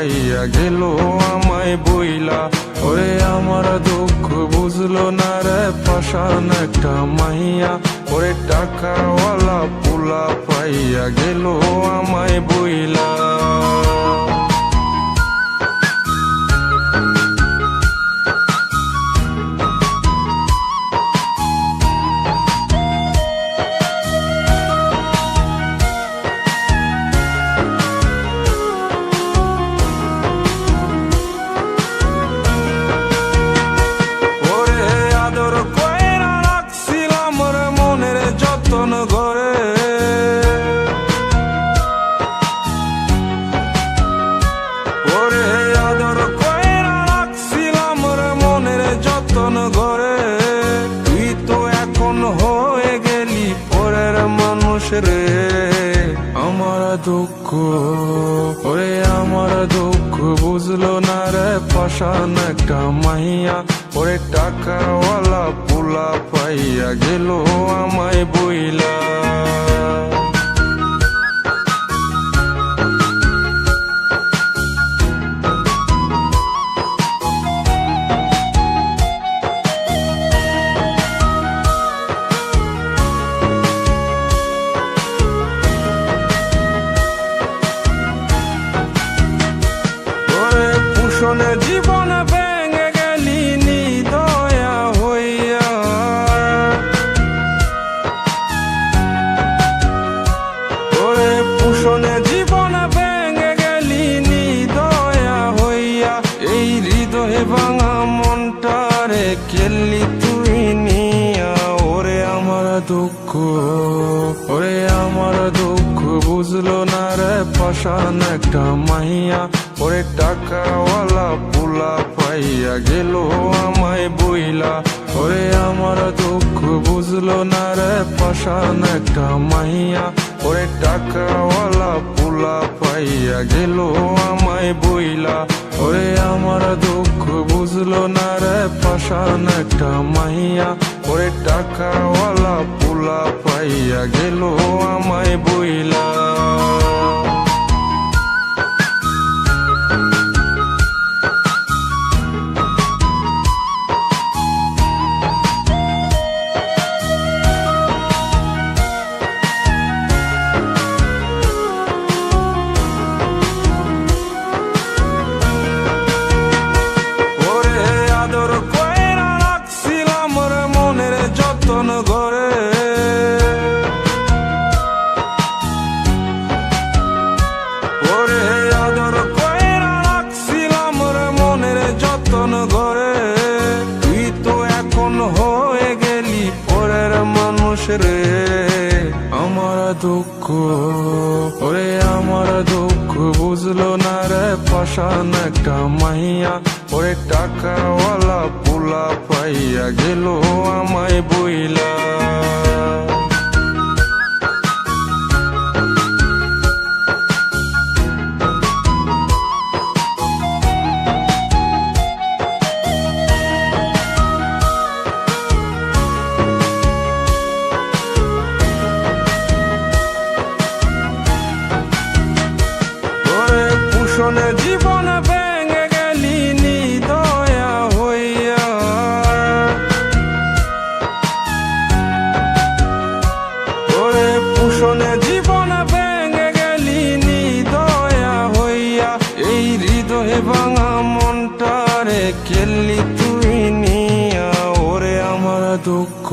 পাইয়া গেল আমায় বইলা। ওরে আমার দুঃখ বুঝলো না রে পাষাণ একটা মাইয়া। ওরে টাকাওয়ালা পোলা পাইয়া গেল আমায় বইলা। রে আমার দুঃখ, ওরে আমার দুঃখ বুঝলো না রে পাষাণ একটা মাইয়া। ওরে টাকাওয়ালা পোলা পাইয়া গেল আমায় বইলা। জীবন ভেঙে গেলি নিদয়া হইয়া। ওরে পুষণে জীবন ভেঙে গেলি নিদয়া হইয়া। এই হৃদয়ে ভাঙা মনটারে কেলি তুই নিয়া। ওরে আমার দুঃখ, ওরে আমার দুঃখ বুঝলো না রে পাষাণ একটা মাইয়া। ওরে টাকাওয়ালা পোলা পাইয়া গেল আমায় বইলা। ওরে আমার দুঃখ বুঝলো না রে পাষাণ একটা মাইয়া। ওরে টাকাওয়ালা পোলা পাইয়া গেল আমায় বইলা। ওরে আমার দুঃখ বুঝলো না রে পাষাণ একটা মাইয়া। ওরে টাকাওয়ালা পোলা পাইয়া গেল আমায় বইলা। রে আমার দুঃখ, ওরে আমার দুঃখ বুঝলো না রে পাষাণ একটা মাইয়া। ওরে টাকাওয়ালা পোলা পাইয়া গেল আমায় বইলা। জীবন ভেঙে গেলি নিদয়া হইয়া। ওরে পুষণে জীবন ভেঙে গেলি নিদয়া হইয়া। এই হৃদয়ে ভাঙা মনটারে কেলি তুই নিয়া। ওরে আমার দুঃখ,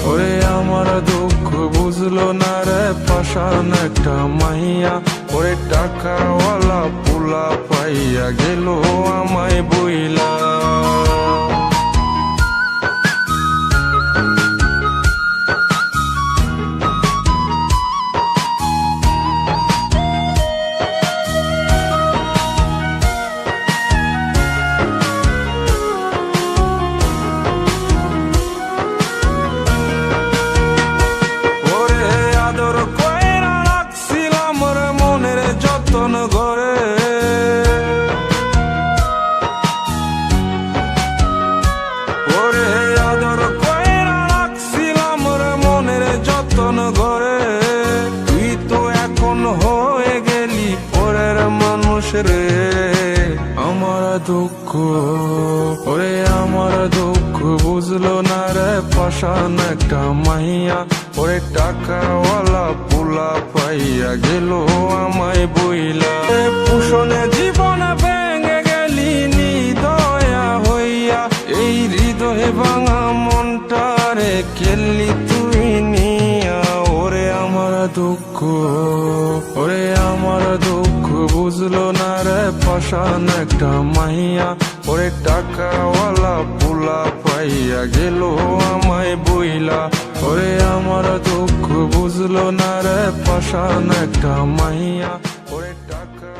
ওরে আমার দুঃখ বুঝলো না রে পাষাণ একটা মাইয়া। ওরে টাকাওয়ালা পোলা পাইয়া গেল আমায় বইলা। রে আমার দুঃখ, ওরে আমার দুঃখ বুঝলো না রে পাষাণ একটা মাইয়া, ওরে টাকাওয়ালা পোলা পাইয়া গেল আমায় বইলা। পুষণে জীবন ভেঙে গেলি নিদয়া হইয়া, এই হৃদয়ে ভাঙা মনটারে খেললি তুই নিয়া। ওরে আমার দুঃখ, ওরে আমার দুঃখ বুঝলো না রে পাষাণ একটা মাইয়া, ওরে টাকাওয়ালা পোলা পাইয়া গেল আমায় বইলা। ওরে আমার দুঃখ বুঝলো না রে পাষাণ একটা মাইয়া, ওরে টাকা